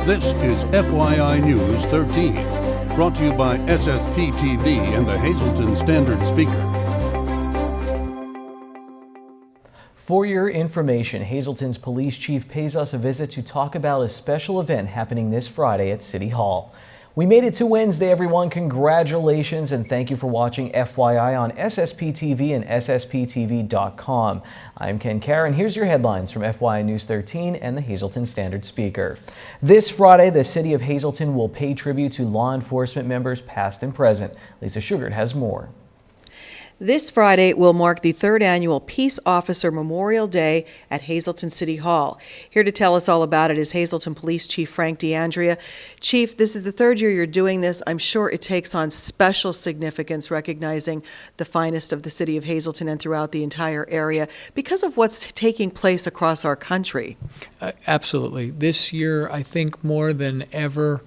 This is FYI News 13, brought to you by SSPTV and the Hazleton Standard Speaker. For your information, Hazleton's police chief pays us a visit to talk about a special event happening this Friday at City Hall. We made it to Wednesday, everyone. Congratulations, and thank you for watching FYI on SSPTV and SSPTV.com. I'm Ken Karen. Here's your headlines from FYI News 13 and the Hazleton Standard Speaker. This Friday, the city of Hazleton will pay tribute to law enforcement members past and present. Lisa Sugart has more. This Friday will mark the third annual Peace Officer Memorial Day at Hazleton City Hall. Here to tell us all about it is Hazleton Police Chief Frank D'Andrea. Chief, this is the third year you're doing this. I'm sure it takes on special significance recognizing the finest of the city of Hazleton and throughout the entire area because of what's taking place across our country. Absolutely. This year, I think more than ever,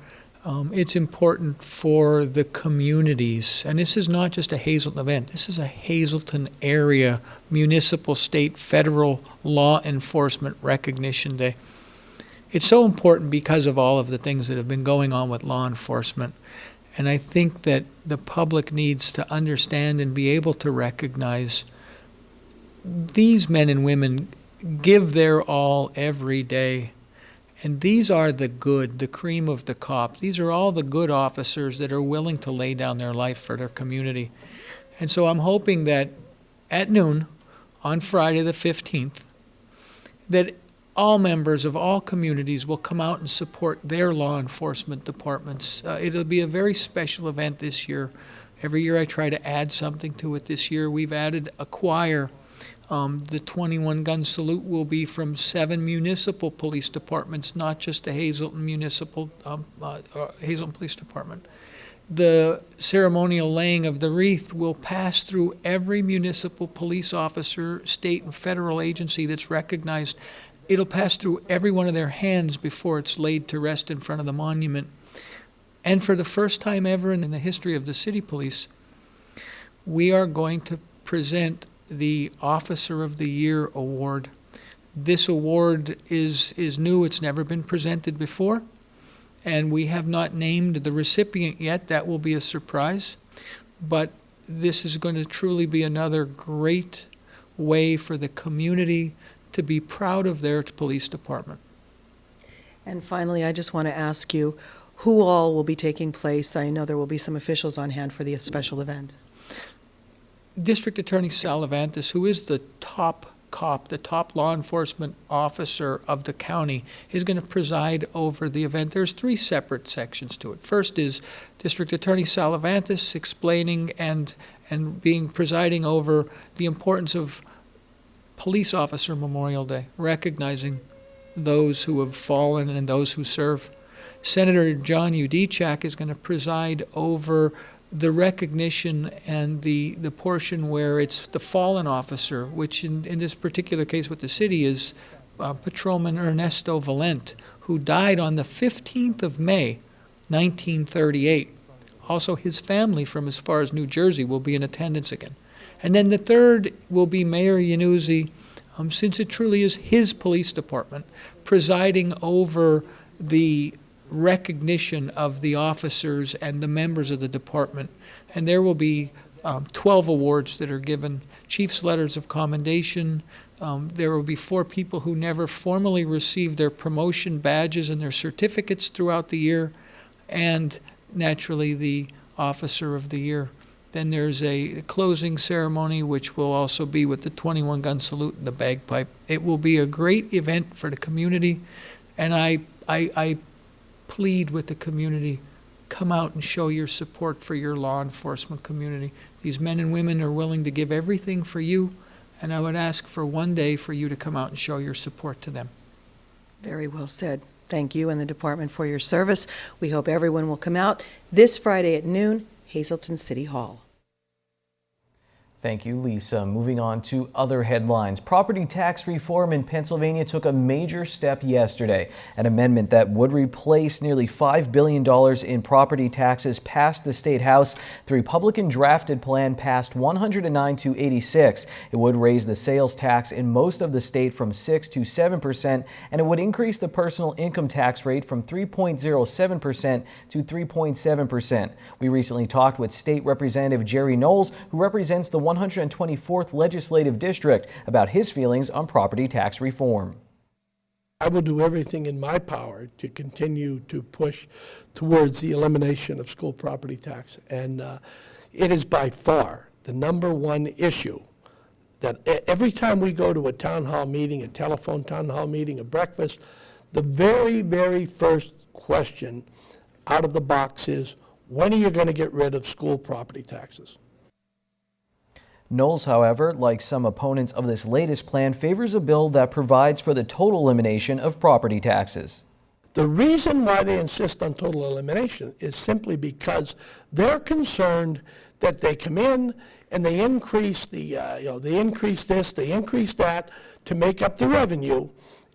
it's important for the communities, and this is not just a Hazleton event, this is a Hazleton area, municipal, state, federal law enforcement recognition day. It's so important because of all of the things that have been going on with law enforcement, and I think that the public needs to understand and be able to recognize these men and women give their all every day. And these are the good, the cream of the crop. These are all the good officers that are willing to lay down their life for their community. And so I'm hoping that at noon on Friday the 15th, that all members of all communities will come out and support their law enforcement departments. It'll be a very special event this year. Every year I try to add something to it. This year we've added a choir. The 21-gun salute will be from 7 municipal police departments, not just the Hazleton Hazleton Police Department. The ceremonial laying of the wreath will pass through every municipal police officer, state and federal agency that's recognized. It'll pass through every one of their hands before it's laid to rest in front of the monument. And for the first time ever in the history of the city police, we are going to present the Officer of the Year award. This award is new. It's never been presented before, and we have not named the recipient yet. That will be a surprise, but this is going to truly be another great way for the community to be proud of their police department. And finally, I just want to ask you, who all will be taking place? I know there will be some officials on hand for the special event. District Attorney Salavantis, who is the top cop, the top law enforcement officer of the county, is going to preside over the event. There's 3 separate sections to it. First is District Attorney Salavantis explaining and presiding over the importance of Police Officer Memorial Day, recognizing those who have fallen and those who serve. Senator John Udechak is going to preside over the recognition and the portion where it's the fallen officer, which in this particular case with the city is Patrolman Ernesto Valent, who died on the 15th of May, 1938. Also, his family from as far as New Jersey will be in attendance again. And then the third will be Mayor Yanuzzi, since it truly is his police department, presiding over the recognition of the officers and the members of the department. And there will be 12 awards that are given, chief's letters of commendation. There will be 4 people who never formally received their promotion badges and their certificates throughout the year, and naturally the Officer of the Year. Then there's a closing ceremony, which will also be with the 21-gun salute and the bagpipe. It will be a great event for the community, and I plead with the community, come out and show your support for your law enforcement community. These men and women are willing to give everything for you, and I would ask for one day for you to come out and show your support to them. Very well said. Thank you and the department for your service. We hope everyone will come out this Friday at noon, Hazleton City Hall. Thank you, Lisa. Moving on to other headlines. Property tax reform in Pennsylvania took a major step yesterday. An amendment that would replace nearly $5 billion in property taxes passed the state house. The Republican drafted plan passed 109 to 86. It would raise the sales tax in most of the state from 6 to 7%, and it would increase the personal income tax rate from 3.07% to 3.7%. We recently talked with State Representative Jerry Knowles, who represents the 124th Legislative District, about his feelings on property tax reform. I will do everything in my power to continue to push towards the elimination of school property tax. And it is by far the number one issue that every time we go to a town hall meeting, a telephone town hall meeting, a breakfast, the very, very first question out of the box is, when are you going to get rid of school property taxes? Knowles, however, like some opponents of this latest plan, favors a bill that provides for the total elimination of property taxes. The reason why they insist on total elimination is simply because they're concerned that they come in and they increase they increase this, they increase that to make up the revenue,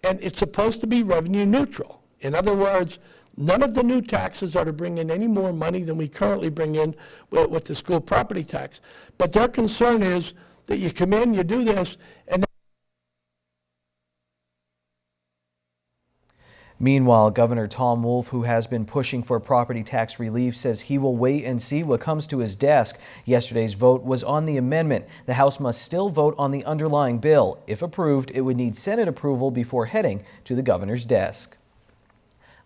and it's supposed to be revenue neutral. In other words, none of the new taxes are to bring in any more money than we currently bring in with the school property tax. But their concern is that you come in, you do this, and Meanwhile, Governor Tom Wolf, who has been pushing for property tax relief, says he will wait and see what comes to his desk. Yesterday's vote was on the amendment. The House must still vote on the underlying bill. If approved, it would need Senate approval before heading to the governor's desk.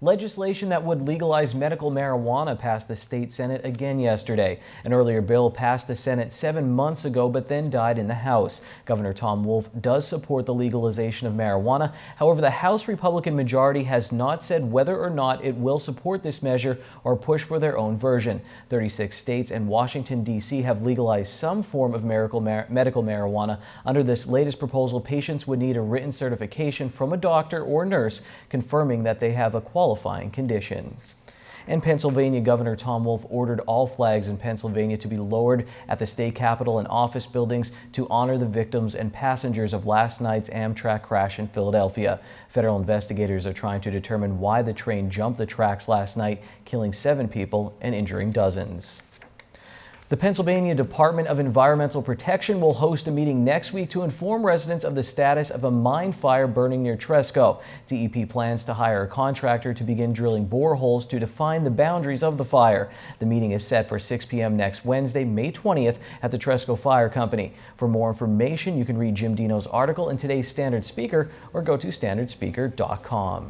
Legislation that would legalize medical marijuana passed the state Senate again yesterday. An earlier bill passed the Senate 7 months ago, but then died in the House. Governor Tom Wolf does support the legalization of marijuana. However, the House Republican majority has not said whether or not it will support this measure or push for their own version. 36 states and Washington, D.C. have legalized some form of medical marijuana. Under this latest proposal, patients would need a written certification from a doctor or nurse confirming that they have a qualifying condition. In Pennsylvania, Governor Tom Wolf ordered all flags in Pennsylvania to be lowered at the state capitol and office buildings to honor the victims and passengers of last night's Amtrak crash in Philadelphia. Federal investigators are trying to determine why the train jumped the tracks last night, killing 7 people and injuring dozens. The Pennsylvania Department of Environmental Protection will host a meeting next week to inform residents of the status of a mine fire burning near Tresco. DEP plans to hire a contractor to begin drilling boreholes to define the boundaries of the fire. The meeting is set for 6 p.m. next Wednesday, May 20th at the Tresco Fire Company. For more information, you can read Jim Dino's article in today's Standard Speaker or go to standardspeaker.com.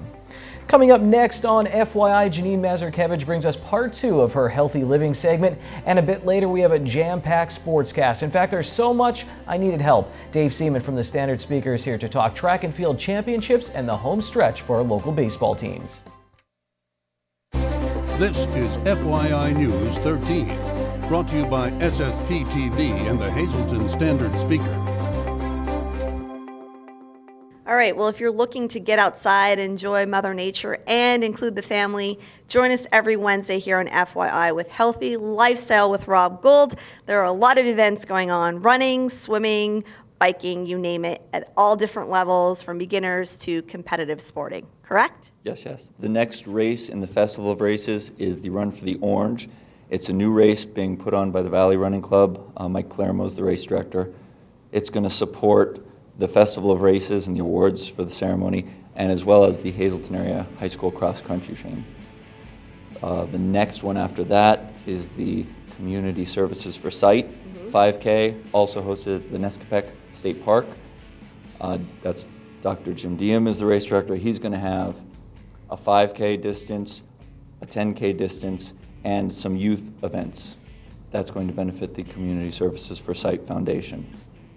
Coming up next on FYI, Janine Mazurkevich brings us part 2 of her Healthy Living segment, and a bit later we have a jam-packed sportscast. In fact, there's so much I needed help. Dave Seaman from the Standard Speaker is here to talk track and field championships and the home stretch for our local baseball teams. This is FYI News 13, brought to you by SSPTV and the Hazleton Standard Speaker. All right, well, if you're looking to get outside, enjoy Mother Nature, and include the family, join us every Wednesday here on FYI with Healthy Lifestyle with Rob Gold. There are a lot of events going on, running, swimming, biking, you name it, at all different levels, from beginners to competitive sporting, correct? Yes. The next race in the Festival of Races is the Run for the Orange. It's a new race being put on by the Valley Running Club. Mike Palermo is the race director. It's going to support the Festival of Races and the awards for the ceremony, and as well as the Hazleton area high school cross-country team. The next one after that is the Community Services for Sight 5K, also hosted at the Nescapec State Park. That's Dr. Jim Diem is the race director. He's going to have a 5K distance, a 10K distance, and some youth events. That's going to benefit the Community Services for Sight Foundation.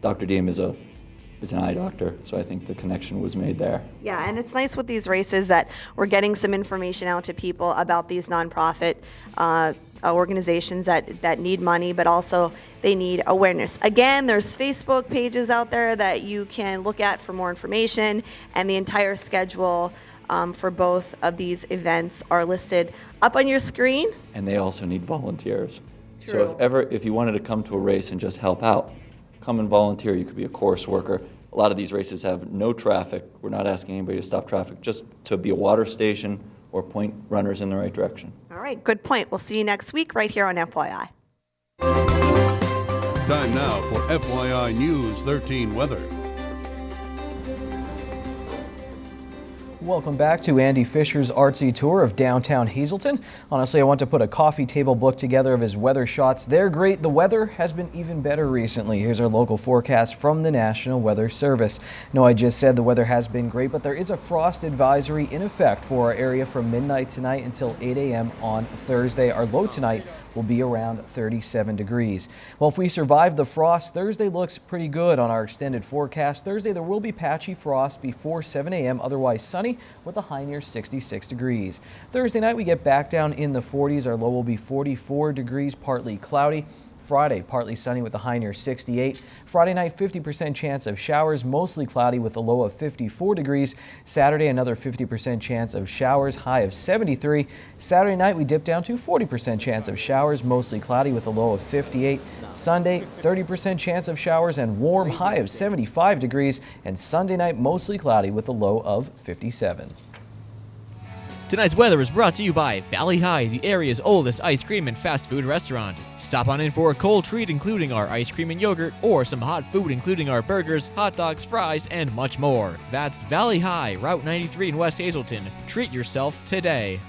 Dr. Diem is an eye doctor, so I think the connection was made there. Yeah, and it's nice with these races that we're getting some information out to people about these nonprofit organizations that need money, but also they need awareness. Again, there's Facebook pages out there that you can look at for more information, and the entire schedule for both of these events are listed up on your screen. And they also need volunteers. True. So if you wanted to come to a race and just help out, come and volunteer. You could be a course worker. A lot of these races have no traffic. We're not asking anybody to stop traffic, just to be a water station or point runners in the right direction. All right, good point. We'll see you next week right here on FYI. Time now for FYI News 13 weather. Welcome back to Andy Fisher's artsy tour of downtown Hazleton. Honestly, I want to put a coffee table book together of his weather shots. They're great. The weather has been even better recently. Here's our local forecast from the National Weather Service. No, I just said the weather has been great, but there is a frost advisory in effect for our area from midnight tonight until 8 a.m. on Thursday. Our low tonight will be around 37 degrees. Well, if we survive the frost, Thursday looks pretty good on our extended forecast. Thursday, there will be patchy frost before 7 a.m., otherwise sunny with a high near 66 degrees. Thursday night, we get back down in the 40s. Our low will be 44 degrees, partly cloudy. Friday, partly sunny with a high near 68. Friday night, 50% chance of showers, mostly cloudy with a low of 54 degrees. Saturday, another 50% chance of showers, high of 73. Saturday night, we dip down to 40% chance of showers, mostly cloudy with a low of 58. Sunday, 30% chance of showers and warm, high of 75 degrees. And Sunday night, mostly cloudy with a low of 57. Tonight's weather is brought to you by Valley High, the area's oldest ice cream and fast food restaurant. Stop on in for a cold treat including our ice cream and yogurt, or some hot food including our burgers, hot dogs, fries, and much more. That's Valley High, Route 93 in West Hazleton. Treat yourself today.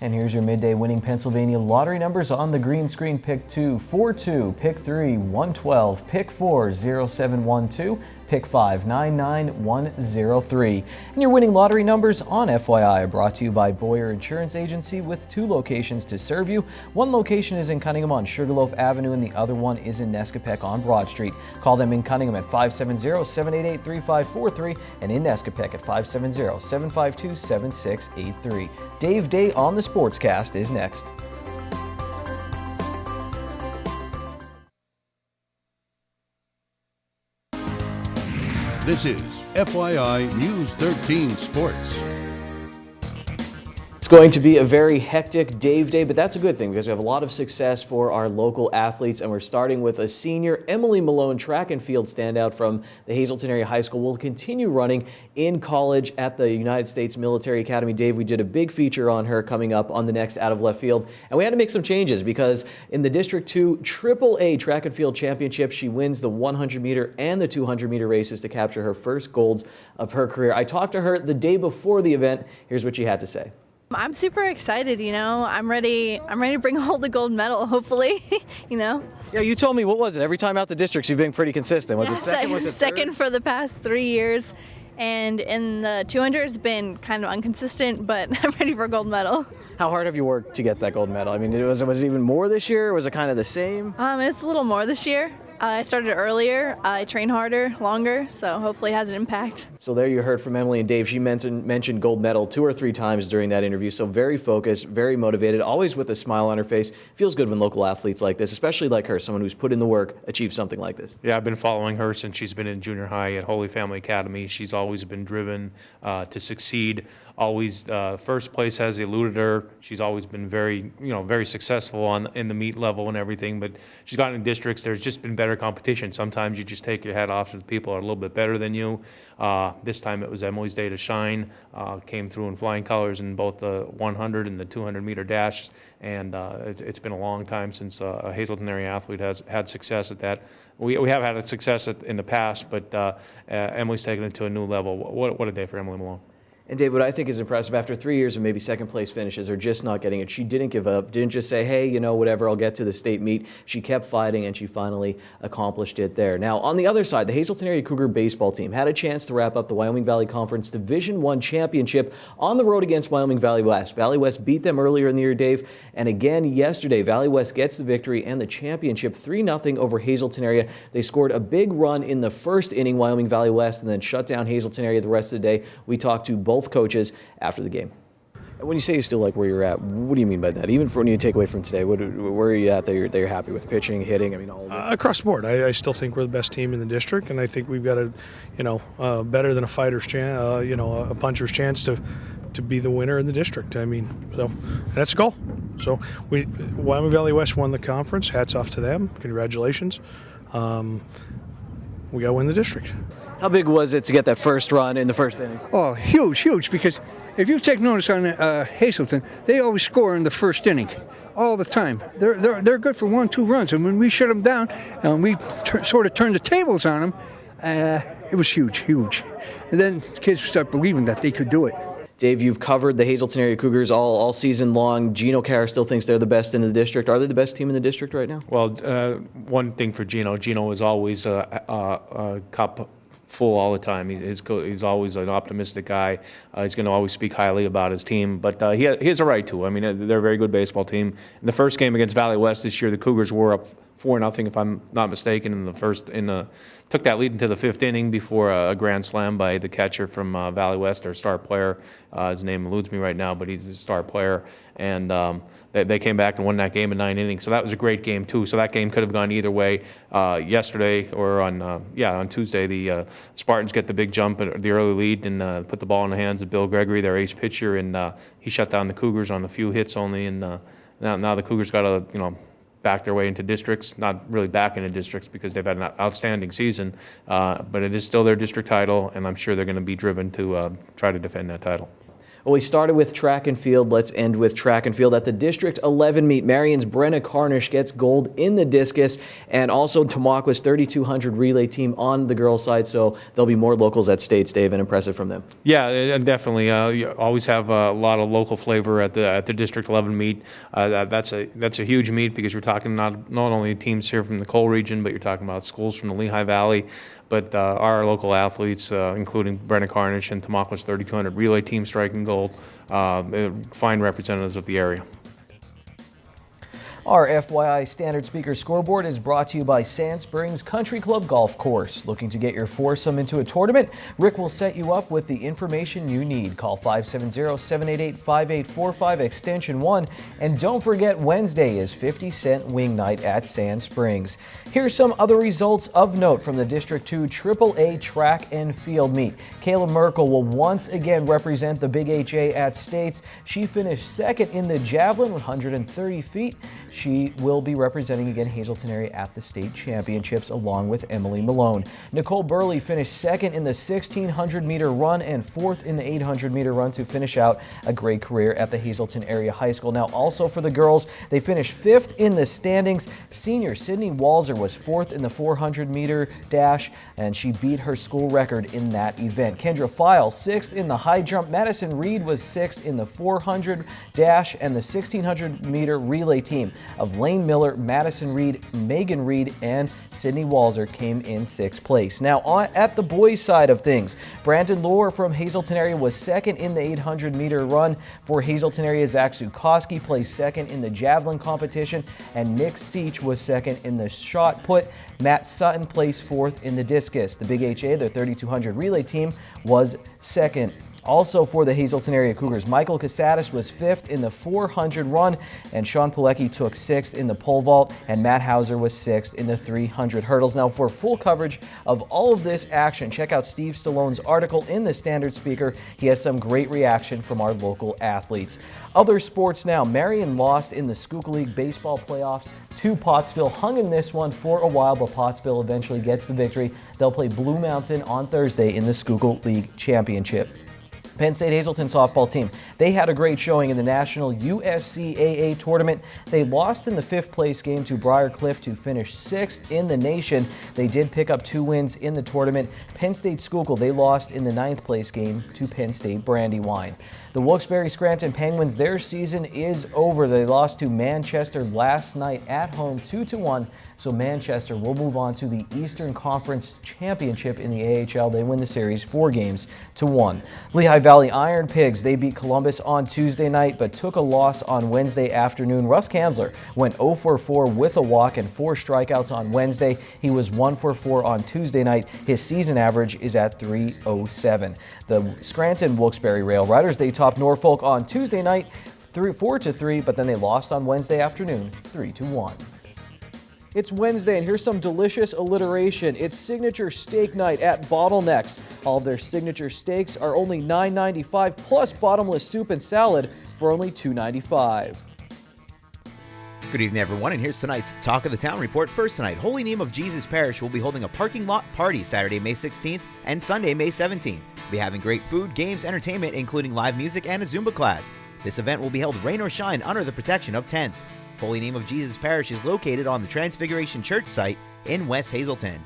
And here's your midday winning Pennsylvania lottery numbers on the green screen. Pick 2, 4-2, pick 3, 112, pick 4, 0712, pick 5, 99103. And your winning lottery numbers on FYI are brought to you by Boyer Insurance Agency with 2 locations to serve you. One location is in Cunningham on Sugarloaf Avenue and the other one is in Nescapec on Broad Street. Call them in Cunningham at 570-788-3543 and in Nescapec at 570-752-7683. Dave Day on the Sportscast is next. This is FYI News 13 Sports. It's going to be a very hectic Dave Day, but that's a good thing because we have a lot of success for our local athletes, and we're starting with a senior, Emily Malone, track and field standout from the Hazleton Area High School, will continue running in college at the United States Military Academy. Dave, we did a big feature on her coming up on the next Out of Left Field, and we had to make some changes because in the District 2 AAA Track and Field Championship, she wins the 100-meter and the 200-meter races to capture her first golds of her career. I talked to her the day before the event. Here's what she had to say. I'm super excited, I'm ready to bring home the gold medal, hopefully, Yeah, you told me, what was it? Every time out the districts, you've been pretty consistent. Was it second? Was it second third? for the past 3 years. And in the 200, it's been kind of inconsistent, but I'm ready for a gold medal. How hard have you worked to get that gold medal? I mean, was it even more this year? Or was it kind of the same? It's a little more this year. I started earlier, I train harder, longer, so hopefully it has an impact. So there you heard from Emily and Dave. She mentioned gold medal 2 or 3 times during that interview, so very focused, very motivated, always with a smile on her face. Feels good when local athletes like this, especially like her, someone who's put in the work, achieve something like this. Yeah, I've been following her since she's been in junior high at Holy Family Academy. She's always been driven to succeed. Always first place has eluded her. She's always been very successful in the meet level and everything, but she's gotten in districts, there's just been better competition. Sometimes you just take your hat off to the people who are a little bit better than you. This time it was Emily's day to shine. Came through in flying colors in both the 100 and the 200 meter dash, and it's been a long time since a Hazleton area athlete has had success at that. We have had a success in the past, but Emily's taken it to a new level. What a day for Emily Malone. And Dave, what I think is impressive, after 3 years of maybe second place finishes or just not getting it, she didn't give up, didn't just say, hey, whatever, I'll get to the state meet. She kept fighting and she finally accomplished it there. Now, on the other side, the Hazleton Area Cougar baseball team had a chance to wrap up the Wyoming Valley Conference Division I championship on the road against Wyoming Valley West. Valley West beat them earlier in the year, Dave, and again yesterday, Valley West gets the victory and the championship 3-0 over Hazleton Area. They scored a big run in the first inning, Wyoming Valley West, and then shut down Hazleton Area the rest of the day. We talked to both coaches after the game. And when you say you still like where you're at, what do you mean by that? Even when you take away from today, where are you at that you're happy with? Pitching, hitting, all of it? Across the board. I still think we're the best team in the district, and I think we've got a, better than a fighter's chance, a puncher's chance to to be the winner in the district. I mean, so that's the goal. So Wyoming Valley West won the conference. Hats off to them. Congratulations. We got to win the district. How big was it to get that first run in the first inning? Oh, huge, because if you take notice on Hazleton, they always score in the first inning, all the time. They're good for 1-2 runs, and when we shut them down and we sort of turned the tables on them, it was huge. And then kids start believing that they could do it. Dave, you've covered the Hazleton area Cougars all season long. Gino Carr still thinks they're the best in the district. Are they the best team in the district right now? Well, one thing for Gino is always a cup full all the time. He's always an optimistic guy. He's going to always speak highly about his team, but he has a right to. I mean, they're a very good baseball team. In the first game against Valley West this year, the Cougars were up 4-0, if I'm not mistaken, took that lead into the 5th inning before a grand slam by the catcher from Valley West, their star player. His name eludes me right now, but he's a star player. And they came back and won that game in 9 innings. So that was a great game, too. So that game could have gone either way. Yesterday, or on Tuesday, the Spartans get the big jump at the early lead and put the ball in the hands of Bill Gregory, their ace pitcher, and he shut down the Cougars on a few hits only. And now the Cougars got to, back their way into districts, not really back into districts because they've had an outstanding season, but it is still their district title, and I'm sure they're going to be driven to try to defend that title. Well, we started with track and field. Let's end with track and field. At the District 11 meet, Marion's Brenna Carnish gets gold in the discus, and also Tamaulipa's 3200 relay team on the girls' side, so there'll be more locals at states, Dave, and impressive from them. Yeah, and definitely. You always have a lot of local flavor at the District 11 meet. That's a huge meet because you're talking not only teams here from the Cole region, but you're talking about schools from the Lehigh Valley. But our local athletes, including Brenna Carnish and Tamaulipa's 3200 relay team striking gold, fine representatives of the area. Our FYI Standard Speaker Scoreboard is brought to you by Sand Springs Country Club Golf Course. Looking to get your foursome into a tournament? Rick will set you up with the information you need. Call 570-788-5845 extension 1. And don't forget, Wednesday is 50-cent wing night at Sand Springs. Here's some other results of note from the District 2 AAA track and field meet. Kayla Merkel will once again represent the Big HA at States. She finished second in the javelin, 130 feet. She will be representing again Hazleton area at the state championships along with Emily Malone. Nicole Burley finished second in the 1600-meter run and fourth in the 800-meter run to finish out a great career at the Hazleton Area High School. Now also for the girls, they finished fifth in the standings. Senior Sydney Walzer was fourth in the 400-meter dash, and she beat her school record in that event. Kendra File sixth in the high jump. Madison Reed was sixth in the 400 dash, and the 1600-meter relay team of Lane Miller, Madison Reed, Megan Reed, and Sydney Walzer came in sixth place. Now at the boys' side of things, Brandon Lohr from Hazleton area was second in the 800-meter run. For Hazleton area, Zach Zukoski placed second in the javelin competition, and Nick Seach was second in the shot put. Matt Sutton placed fourth in the discus. The Big HA, their 3200 relay team, was second. Also for the Hazleton area Cougars, Michael Casadas was fifth in the 400 run, and Sean Pilecki took sixth in the pole vault, and Matt Hauser was sixth in the 300 hurdles. Now for full coverage of all of this action, check out Steve Stallone's article in the Standard Speaker. He has some great reaction from our local athletes. Other sports now, Marion lost in the Schuylkill League baseball playoffs to Pottsville. Hung in this one for a while, but Pottsville eventually gets the victory. They'll play Blue Mountain on Thursday in the Schuylkill League Championship. Penn State Hazleton softball team, they had a great showing in the National USCAA tournament. They lost in the fifth place game to Briar Cliff to finish sixth in the nation. They did pick up 2 wins in the tournament. Penn State Schuylkill, they lost in the 9th place game to Penn State Brandywine. The Wilkes-Barre Scranton Penguins, their season is over. They lost to Manchester last night at home 2-1. So Manchester will move on to the Eastern Conference Championship in the AHL. They win the series 4-1. Lehigh Valley Iron Pigs, they beat Columbus on Tuesday night, but took a loss on Wednesday afternoon. Russ Kanzler went 0-for-4 with a walk and 4 strikeouts on Wednesday. He was 1-for-4 on Tuesday night. His season average is at .307. The Scranton Wilkes-Barre Rail Riders, they topped Norfolk on Tuesday night 4-3, but then they lost on Wednesday afternoon 3-1. It's Wednesday, and here's some delicious alliteration. It's signature steak night at Bottlenecks. All of their signature steaks are only $9.95 plus bottomless soup and salad for only $2.95. Good evening, everyone, and here's tonight's Talk of the Town report. First tonight, Holy Name of Jesus Parish will be holding a parking lot party Saturday, May 16th and Sunday, May 17th. We'll be having great food, games, entertainment, including live music and a Zumba class. This event will be held rain or shine under the protection of tents. Holy Name of Jesus Parish is located on the Transfiguration Church site in West Hazelton.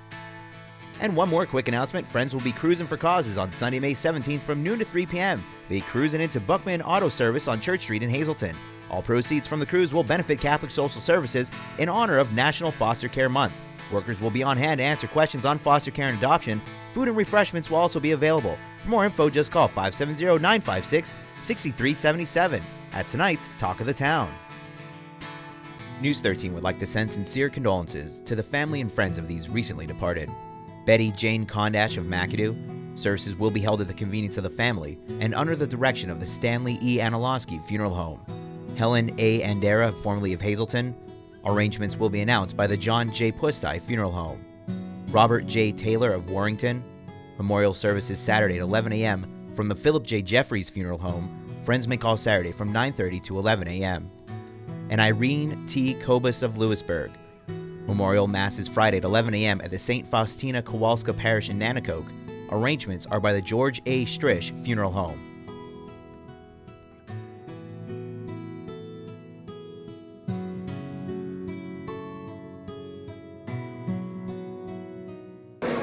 And one more quick announcement, Friends will be cruising for causes on Sunday, May 17th from noon to 3 p.m. They'll be cruising into Buckman Auto Service on Church Street in Hazelton. All proceeds from the cruise will benefit Catholic Social Services in honor of National Foster Care Month. Workers will be on hand to answer questions on foster care and adoption. Food and refreshments will also be available. For more info, just call 570-956-6377. That's tonight's Talk of the Town. News 13 would like to send sincere condolences to the family and friends of these recently departed. Betty Jane Kondash of McAdoo. Services will be held at the convenience of the family and under the direction of the Stanley E. Anilowski Funeral Home. Helen A. Andera, formerly of Hazelton. Arrangements will be announced by the John J. Pustai Funeral Home. Robert J. Taylor of Warrington. Memorial services Saturday at 11 a.m. from the Philip J. Jeffries Funeral Home. Friends may call Saturday from 9:30 to 11 a.m. And Irene T. Kobus of Lewisburg. Memorial Mass is Friday at 11 a.m. at the St. Faustina Kowalska Parish in Nanakoke. Arrangements are by the George A. Strish Funeral Home.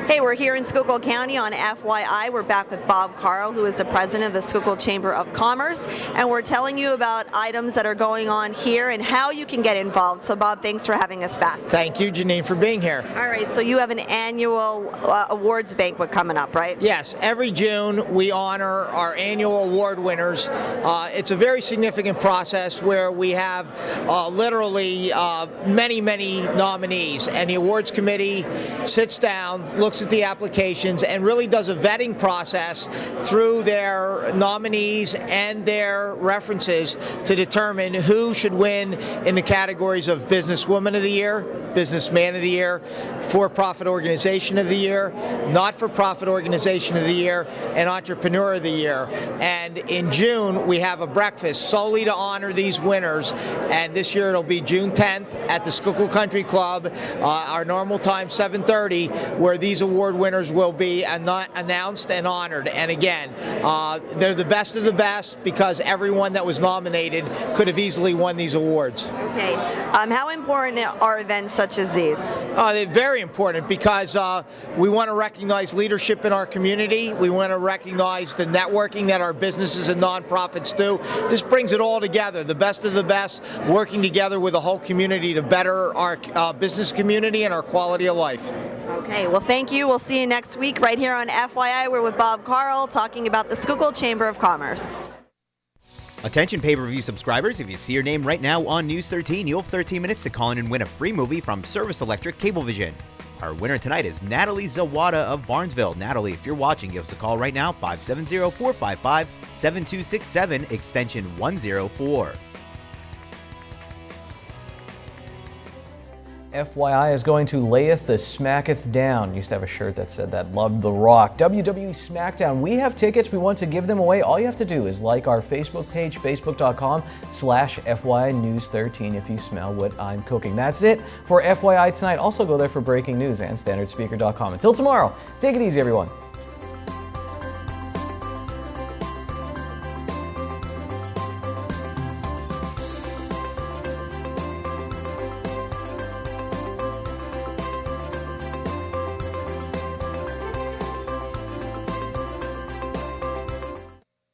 Hey, we're here in Schuylkill County on FYI. We're back with Bob Carl, who is the president of the Schuylkill Chamber of Commerce, and we're telling you about items that are going on here and how you can get involved. So, Bob, thanks for having us back. Thank you, Janine, for being here. All right, so you have an annual awards banquet coming up, right? Yes, every June we honor our annual award winners. It's a very significant process where we have literally many nominees, and the awards committee sits down, looks at the applications, and really does a vetting process through their nominees and their references to determine who should win in the categories of Businesswoman of the Year, Businessman of the Year, For-Profit Organization of the Year, Not-for-Profit Organization of the Year, and Entrepreneur of the Year. And in June, we have a breakfast solely to honor these winners, and this year it'll be June 10th at the Schuylkill Country Club, our normal time 7:30, where these award winners will be announced and honored. And again, they're the best of the best because everyone that was nominated could have easily won these awards. Okay. How important are events such as these? They're very important because we want to recognize leadership in our community. We want to recognize the networking that our businesses and nonprofits do. This brings it all together, the best of the best, working together with the whole community to better our business community and our quality of life. Okay, well, thank you. We'll see you next week right here on FYI. We're with Bob Carl talking about the Schuylkill Chamber of Commerce. Attention pay-per-view subscribers, if you see your name right now on News 13, you'll have 13 minutes to call in and win a free movie from Service Electric Cablevision. Our winner tonight is Natalie Zawada of Barnesville. Natalie, if you're watching, give us a call right now, 570-455-7267, extension 104. FYI is going to layeth the smacketh down. Used to have a shirt that said that. Loved The Rock. WWE SmackDown. We have tickets. We want to give them away. All you have to do is like our Facebook page, facebook.com/FYI News 13 if you smell what I'm cooking. That's it for FYI tonight. Also go there for breaking news and standardspeaker.com. Until tomorrow, take it easy, everyone.